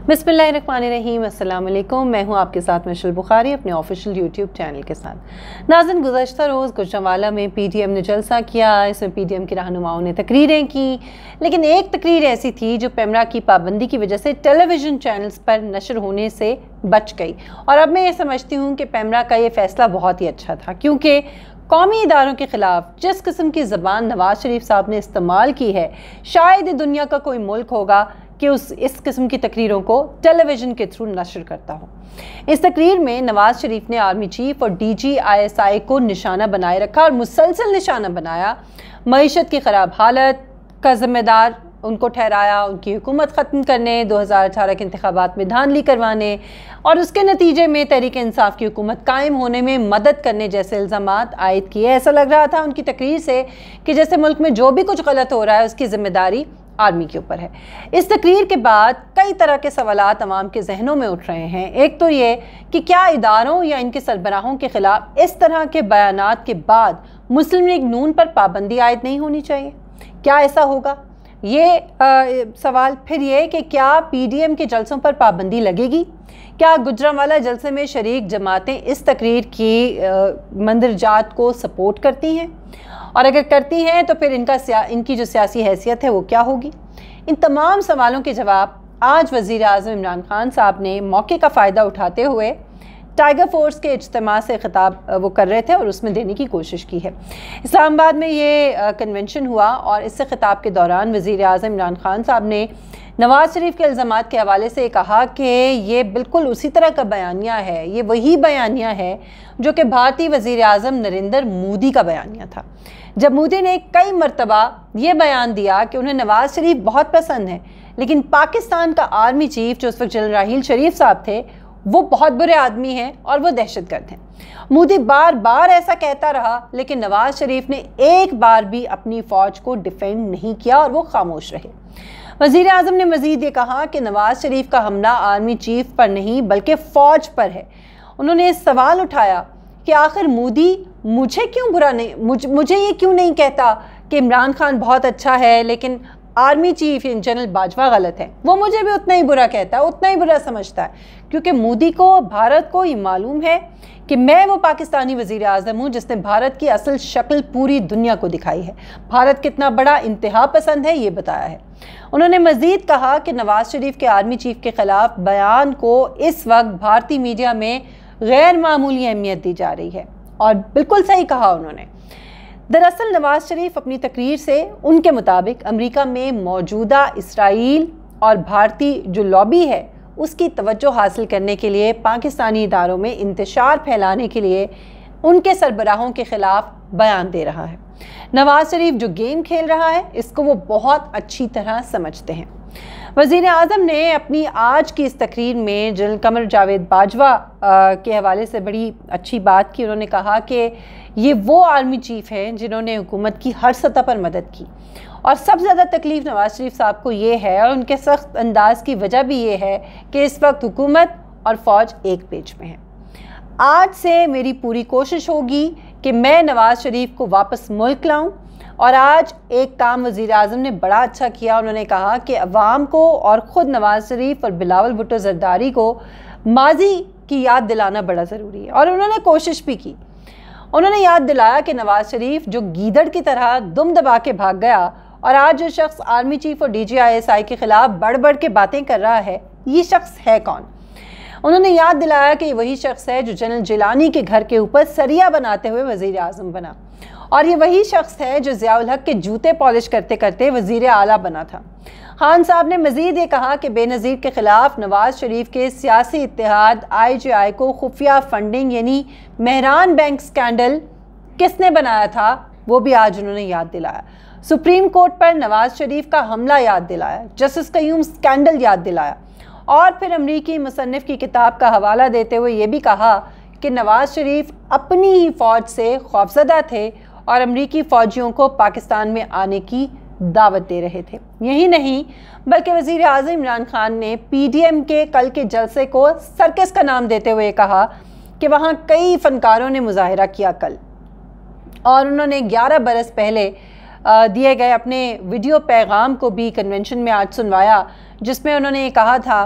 बिस्मिल्लाहिर्रहमानिर्रहीम, अस्सलाम वालेकुम। मैं हूं आपके साथ मिशल बुखारी अपने ऑफिशियल यूट्यूब चैनल के साथ। नाज़रीन, गुज़श्ता रोज़ गुजरांवाला में पीटीएम ने जलसा किया। इसमें पीटीएम के रहनुमाओं ने तकरीरें की, लेकिन एक तकरीर ऐसी थी जो पैमरा की पाबंदी की वजह से टेलीविज़न चैनल्स पर नशर होने से बच गई। और अब मैं ये समझती हूँ कि पैमरा का ये फ़ैसला बहुत ही अच्छा था, क्योंकि कौमी इदारों के ख़िलाफ़ जिस किस्म की ज़बान नवाज़ शरीफ साहब ने इस्तेमाल की है, शायद ही दुनिया का कोई मुल्क होगा कि इस किस्म की तकरीरों को टेलीविज़न के थ्रू नशर करता हो। इस तकरीर में नवाज़ शरीफ ने आर्मी चीफ और DGISI को निशाना बनाए रखा और मुसलसल निशाना बनाया। मईशत की ख़राब हालत का ज़िम्मेदार उनको ठहराया, उनकी हुकूमत ख़त्म करने, 2018 के इंतखाबात में धांधली करवाने और उसके नतीजे में तहरीक इंसाफ की हुकूमत कायम होने में मदद करने जैसे इल्ज़ामात आयद किए। ऐसा लग रहा था उनकी तकरीर से कि जैसे मुल्क में जो भी कुछ गलत हो रहा है उसकी ज़िम्मेदारी आर्मी के ऊपर है। इस तकरीर के बाद कई तरह के सवालात अवाम के जहनों में उठ रहे हैं। एक तो ये कि क्या इदारों या इनके सरबराहों के ख़िलाफ़ इस तरह के बयानात के बाद मुस्लिम लीग नून पर पाबंदी आयद नहीं होनी चाहिए? क्या ऐसा होगा? ये सवाल। फिर ये कि क्या PDM के जलसों पर पाबंदी लगेगी? क्या गुजरांवाला जलसे में शरीक जमातें इस तकरीर की मंदरजात को सपोर्ट करती हैं? और अगर करती हैं तो फिर इनकी जो सियासी हैसियत है वो क्या होगी? इन तमाम सवालों के जवाब आज वज़ीर आज़म इमरान खान साहब ने मौके का फ़ायदा उठाते हुए टाइगर फोर्स के इज्तिमा से ख़िताब वो कर रहे थे और उसमें देने की कोशिश की है। इस्लामाबाद में ये कन्वेंशन हुआ और इससे ख़िताब के दौरान वज़ीर आज़म इमरान खान साहब ने नवाज़ शरीफ के इल्ज़ामात के हवाले से कहा कि ये बिल्कुल उसी तरह का बयानिया है, ये वही बयानिया है जो कि भारतीय वज़ीर आज़म नरेंद्र मोदी का बयानिया था। जब मोदी ने कई मरतबा ये बयान दिया कि उन्हें नवाज़ शरीफ बहुत पसंद है, लेकिन पाकिस्तान का आर्मी चीफ जो उस वक्त जनरल राहील शरीफ साहब थे वो बहुत बुरे आदमी हैं और वो दहशतगर्द हैं। मोदी बार बार ऐसा कहता रहा, लेकिन नवाज़ शरीफ ने एक बार भी अपनी फ़ौज को डिफेंड नहीं किया और वो खामोश रहे। वज़ीर आज़म ने मज़ीद ये कहा कि नवाज़ शरीफ का हमला आर्मी चीफ पर नहीं बल्कि फ़ौज पर है। उन्होंने इस सवाल उठाया कि आखिर मोदी मुझे क्यों बुरा नहीं मुझे ये क्यों नहीं कहता कि इमरान खान बहुत अच्छा है, लेकिन आर्मी चीफ जनरल बाजवा गलत है। वो मुझे भी उतना ही बुरा कहता है, उतना ही बुरा समझता है, क्योंकि मोदी को, भारत को ये मालूम है कि मैं वो पाकिस्तानी वज़ीर आज़म हूँ जिसने भारत की असल शक्ल पूरी दुनिया को दिखाई है, भारत कितना बड़ा इंतहा पसंद है ये बताया है। उन्होंने मज़ीद कहा कि नवाज़ शरीफ के आर्मी चीफ के ख़िलाफ़ बयान को इस वक्त भारतीय मीडिया में गैर मामूली अहमियत दी जा रही है, और बिल्कुल सही कहा उन्होंने। दरअसल नवाज़ शरीफ अपनी तकरीर से उनके मुताबिक अमेरिका में मौजूदा इसराइल और भारतीय जो लॉबी है उसकी तवज्जो हासिल करने के लिए, पाकिस्तानी इदारों में इंतशार फैलाने के लिए उनके सरबराहों के ख़िलाफ़ बयान दे रहा है। नवाज़ शरीफ जो गेम खेल रहा है इसको वो बहुत अच्छी तरह समझते हैं। वज़ीर आज़म ने अपनी आज की इस तकरीर में जनरल कमर जावेद बाजवा के हवाले से बड़ी अच्छी बात की। उन्होंने कहा कि ये वो आर्मी चीफ हैं जिन्होंने हुकूमत की हर सतह पर मदद की, और सबसे ज़्यादा तकलीफ़ नवाज़ शरीफ साहब को ये है, और उनके सख्त अंदाज की वजह भी ये है कि इस वक्त हुकूमत और फ़ौज एक पेज में है। आज से मेरी पूरी कोशिश होगी कि मैं नवाज़ शरीफ को वापस मुल्क लाऊं, और आज एक काम वज़ीर आज़म ने बड़ा अच्छा किया। उन्होंने कहा कि अवाम को और ख़ुद नवाज़ शरीफ और बिलावल भुट्टो ज़रदारी को माजी की याद दिलाना बड़ा ज़रूरी है, और उन्होंने कोशिश भी की। उन्होंने याद दिलाया कि नवाज़ शरीफ जो गीदड़ की तरह दुम दबा के भाग गया, और आज जो शख्स आर्मी चीफ और DGISI के ख़िलाफ़ बढ़ बढ़ के बातें कर रहा है, ये शख्स है कौन? उन्होंने याद दिलाया कि वही शख्स है जो जनरल जिलानी के घर के ऊपर सरिया बनाते हुए वज़ीर आज़म बना, और ये वही शख्स है जो ज़ियाउल हक के जूते पॉलिश करते करते वज़ीर आला बना था। खान साहब ने मज़ीद ये कहा कि बेनज़ीर के ख़िलाफ़ नवाज़ शरीफ के सियासी इत्तेहाद IGI को खुफिया फंडिंग यानी मेहरान बैंक स्कैंडल किसने बनाया था वो भी आज उन्होंने याद दिलाया। सुप्रीम कोर्ट पर नवाज़ शरीफ का हमला याद दिलाया, जस्टिस क़य्यूम स्कैंडल याद दिलाया, और फिर अमरीकी मुसन्निफ़ की किताब का हवाला देते हुए ये भी कहा कि नवाज़ शरीफ अपनी ही फ़ौज से खौफज़दा थे और अमरीकी फ़ौजियों को पाकिस्तान में आने की दावत दे रहे थे। यही नहीं बल्कि वज़ीर आज़म इमरान खान ने PDM के कल के जलसे को सर्कस का नाम देते हुए कहा कि वहाँ कई फ़नकारों ने मुजाहिरा किया कल, और उन्होंने 11 बरस पहले दिए गए अपने वीडियो पैगाम को भी कन्वेंशन में आज सुनवाया, जिसमें उन्होंने ये कहा था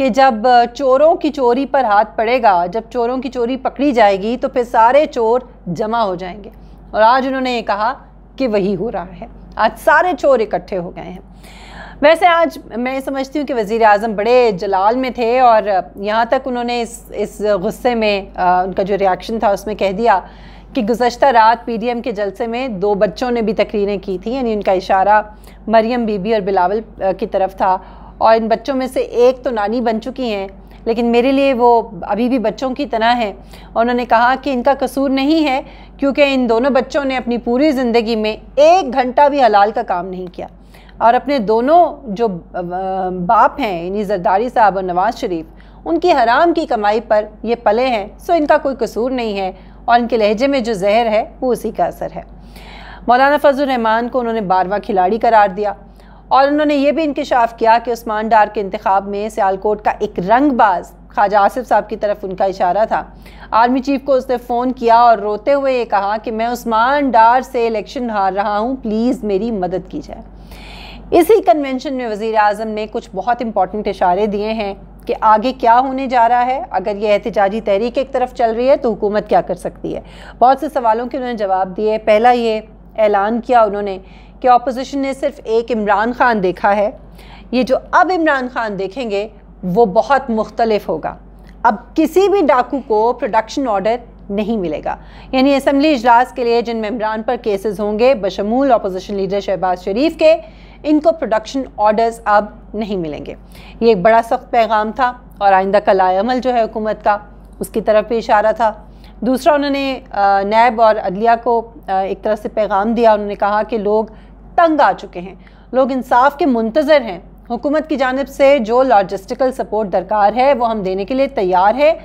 कि जब चोरों की चोरी पर हाथ पड़ेगा, जब चोरों की चोरी पकड़ी जाएगी तो फिर सारे चोर जमा हो जाएंगे। और आज उन्होंने ये कहा कि वही हो रहा है, आज सारे चोर इकट्ठे हो गए हैं। वैसे आज मैं समझती हूँ कि वज़ीर आज़म बड़े जलाल में थे और यहाँ तक उन्होंने इस गुस्से में उनका जो रिएक्शन था उसमें कह दिया कि गुज़श्ता रात PDM के जलसे में 2 बच्चों ने भी तकरीरें की थी, यानी उनका इशारा मरियम बीबी और बिलावल की तरफ था। और इन बच्चों में से एक तो नानी बन चुकी हैं, लेकिन मेरे लिए वो अभी भी बच्चों की तरह हैं। और उन्होंने कहा कि इनका कसूर नहीं है क्योंकि इन दोनों बच्चों ने अपनी पूरी ज़िंदगी में 1 घंटा भी हलाल का काम नहीं किया और अपने दोनों जो बाप हैं, यानी जरदारी साहब और नवाज़ शरीफ, उनकी हराम की कमाई पर ये पले हैं। सो इनका कोई कसूर नहीं है और इनके लहजे में जो जहर है वो उसी का असर है। मौलाना फजल रहमान को उन्होंने 12वां खिलाड़ी करार दिया और उन्होंने ये भी इंकशाफ किया कि उस्मान डार के इंतखाब में सियालकोट का एक रंगबाज ख्वाजा आसिफ साहब की तरफ उनका इशारा था। आर्मी चीफ को उसने फ़ोन किया और रोते हुए ये कहा कि मैं उस्मान डार से इलेक्शन हार रहा हूँ, प्लीज़ मेरी मदद की जाए। इसी कन्वेंशन में वज़ीर आज़म ने कुछ बहुत इंपॉर्टेंट इशारे दिए हैं कि आगे क्या होने जा रहा है। अगर ये एहतजाजी तहरीक एक तरफ चल रही है तो हुकूमत क्या कर सकती है। बहुत से सवालों के उन्होंने जवाब दिए। पहला ये ऐलान किया उन्होंने कि अपोजिशन ने सिर्फ एक इमरान खान देखा है, ये जो अब इमरान खान देखेंगे वो बहुत मुख्तलिफ होगा। अब किसी भी डाकू को प्रोडक्शन ऑर्डर नहीं मिलेगा, यानी असम्बली इजलास के लिए जिन मेंबरान पर केसेस होंगे बशमूल अपोजिशन लीडर शहबाज शरीफ के, इनको प्रोडक्शन ऑर्डर्स अब नहीं मिलेंगे। ये एक बड़ा सख्त पैगाम था और आइंदा का लाएअमल जो है हुकूमत का, उसकी तरफ भी इशारा था। दूसरा, उन्होंने नैब और अदलिया को एक तरह से पैगाम दिया। उन्होंने कहा कि लोग तंग आ चुके हैं, लोग इंसाफ के मुंतज़र हैं, हुकूमत की जानिब से जो लॉजिस्टिकल सपोर्ट दरकार है वो हम देने के लिए तैयार है।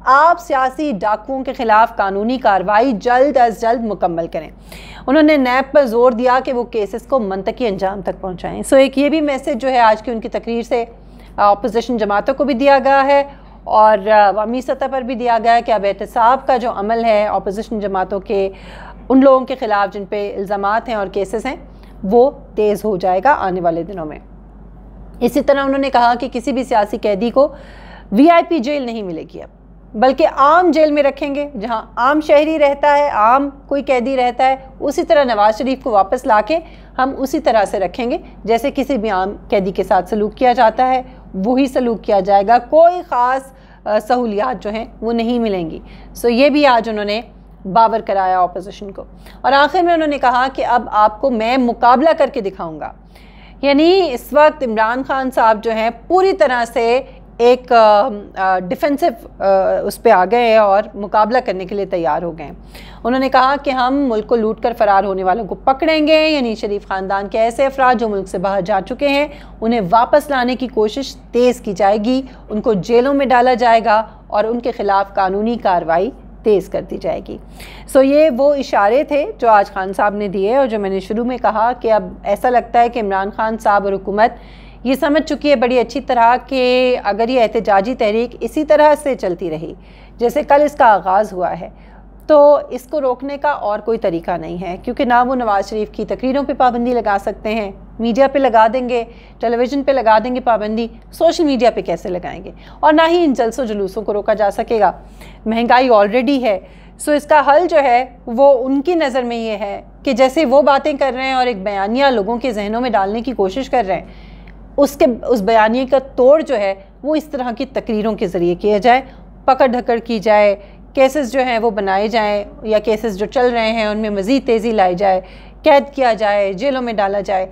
आप सियासी डाकुओं के ख़िलाफ़ कानूनी कार्रवाई जल्द अज जल्द मुकम्मल करें। उन्होंने नैब पर जोर दिया कि वो केसेस को मंतकी अंजाम तक पहुँचाएँ। सो एक ये भी मैसेज जो है आज की उनकी तकरीर से अपोजिशन जमातों को भी दिया गया है और अवामी सतह पर भी दिया गया है कि अब एहतसाब का जो अमल है अपोजिशन जमातों के उन लोगों के ख़िलाफ़ जिन पे इल्ज़ामात हैं और केसेस हैं वो तेज़ हो जाएगा आने वाले दिनों में। इसी तरह उन्होंने कहा कि किसी भी सियासी कैदी को VIP जेल नहीं मिलेगी अब, बल्कि आम जेल में रखेंगे, जहां आम शहरी रहता है, आम कोई कैदी रहता है, उसी तरह नवाज शरीफ को वापस लाके हम उसी तरह से रखेंगे जैसे किसी भी आम कैदी के साथ सलूक किया जाता है, वही सलूक किया जाएगा। कोई ख़ास सहूलियात जो हैं वो नहीं मिलेंगी। सो ये भी आज उन्होंने बावर कराया अपोजिशन को। और आखिर में उन्होंने कहा कि अब आपको मैं मुकाबला करके दिखाऊंगा, यानी इस वक्त इमरान खान साहब जो हैं पूरी तरह से एक डिफेंसिव उस पर आ गए हैं और मुकाबला करने के लिए तैयार हो गए हैं। उन्होंने कहा कि हम मुल्क को लूट कर फ़रार होने वालों को पकड़ेंगे, यानी शरीफ ख़ानदान के ऐसे अफराद जो मुल्क से बाहर जा चुके हैं उन्हें वापस लाने की कोशिश तेज़ की जाएगी, उनको जेलों में डाला जाएगा और उनके ख़िलाफ़ कानूनी कार्रवाई तेज़ कर दी जाएगी। सो ये वो इशारे थे जो आज खान साहब ने दिए और जो मैंने शुरू में कहा कि अब ऐसा लगता है कि इमरान खान साहब और हुकूमत ये समझ चुकी है बड़ी अच्छी तरह कि अगर ये एहतजाजी तहरीक इसी तरह से चलती रही जैसे कल इसका आगाज़ हुआ है तो इसको रोकने का और कोई तरीका नहीं है, क्योंकि ना वो नवाज़ शरीफ की तकरीरों पे पाबंदी लगा सकते हैं, मीडिया पे लगा देंगे, टेलीविज़न पे लगा देंगे पाबंदी, सोशल मीडिया पे कैसे लगाएंगे, और ना ही इन जलसों जुलूसों को रोका जा सकेगा। महंगाई ऑलरेडी है। सो इसका हल जो है वो उनकी नज़र में ये है कि जैसे वो बातें कर रहे हैं और एक बयानिया लोगों के जहनों में डालने की कोशिश कर रहे हैं, उस बयानिए का तोड़ जो है वो इस तरह की तकरीरों के ज़रिए किया जाए, पकड़ धकड़ की जाए, केसेस जो हैं वो बनाए जाएं या केसेस जो चल रहे हैं उनमें मज़ीद तेज़ी लाई जाए, कैद किया जाए, जेलों में डाला जाए।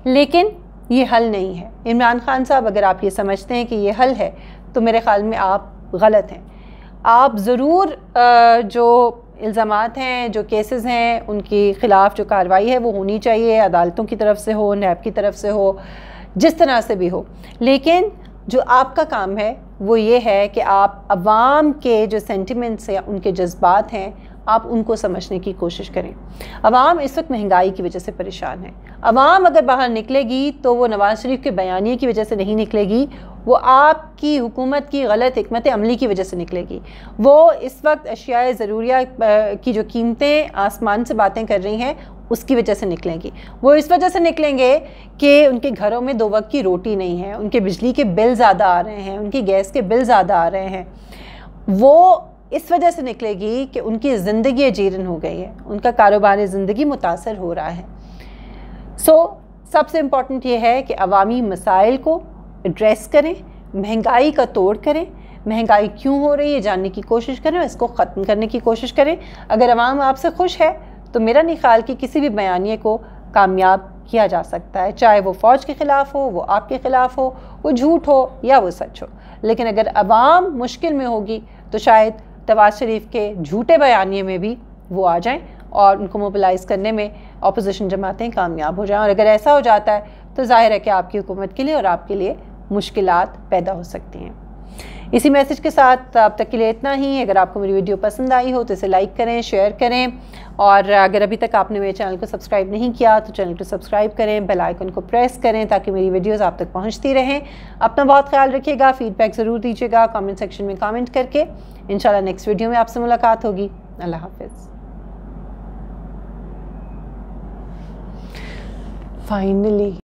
लेकिन ये हल नहीं है। इमरान खान साहब, अगर आप ये समझते हैं कि ये हल है तो मेरे ख़्याल में आप गलत हैं। आप ज़रूर जो इल्ज़ामात हैं, जो केसेस हैं, उनके ख़िलाफ़ जो कार्रवाई है वो होनी चाहिए, अदालतों की तरफ से हो, नैब की तरफ से हो, जिस तरह से भी हो। लेकिन जो आपका काम है वो ये है कि आप अवाम के जो सेंटिमेंट्स या उनके जज्बात हैं आप उनको समझने की कोशिश करें। अवाम इस वक्त महंगाई की वजह से परेशान है। अवाम अगर बाहर निकलेगी तो वो नवाज़ शरीफ के बयानिए की वजह से नहीं निकलेगी, वो आपकी हुकूमत की गलत हिकमत अमली की वजह से निकलेगी। वो इस वक्त अशियाए ज़रूरिया की जो कीमतें आसमान से बातें कर रही हैं उसकी वजह से निकलेंगी। वो इस वजह से निकलेंगे कि उनके घरों में 2 वक्त की रोटी नहीं है, उनके बिजली के बिल ज़्यादा आ रहे हैं, उनकी गैस के बिल ज़्यादा आ रहे हैं। वो इस वजह से निकलेगी कि उनकी ज़िंदगी जीरन हो गई है, उनका कारोबार ज़िंदगी मुतासर हो रहा है। सबसे इम्पॉर्टेंट ये है कि अवामी मसाइल को एड्रेस करें, महंगाई का तोड़ करें, महंगाई क्यों हो रही है जानने की कोशिश करें और इसको ख़त्म करने की कोशिश करें। अगर अवाम आपसे खुश है तो मेरा नहीं ख्याल कि किसी भी बयानिए को कामयाब किया जा सकता है, चाहे वो फ़ौज के ख़िलाफ़ हो, वो आपके ख़िलाफ़ हो, वो झूठ हो या वो सच हो। लेकिन अगर अवाम मुश्किल में होगी तो शायद नवाज शरीफ के झूठे बयानिए में भी वो आ जाएं और उनको मोबिलाइज़ करने में अपोजिशन जमातें कामयाब हो जाएं। और अगर ऐसा हो जाता है तो जाहिर है कि आपकी हुकूमत के लिए और आपके लिए मुश्किलात पैदा हो सकती हैं। इसी मैसेज के साथ अब तक के लिए इतना ही। अगर आपको मेरी वीडियो पसंद आई हो तो इसे लाइक करें, शेयर करें, और अगर अभी तक आपने मेरे चैनल को सब्सक्राइब नहीं किया तो चैनल को सब्सक्राइब करें, बेल आइकन को प्रेस करें ताकि मेरी वीडियोस आप तक पहुंचती रहें। अपना बहुत ख्याल रखिएगा, फीडबैक ज़रूर दीजिएगा कमेंट सेक्शन में कमेंट करके। इंशाल्लाह नेक्स्ट वीडियो में आपसे मुलाकात होगी। अल्लाह हाफिज़। फाइनली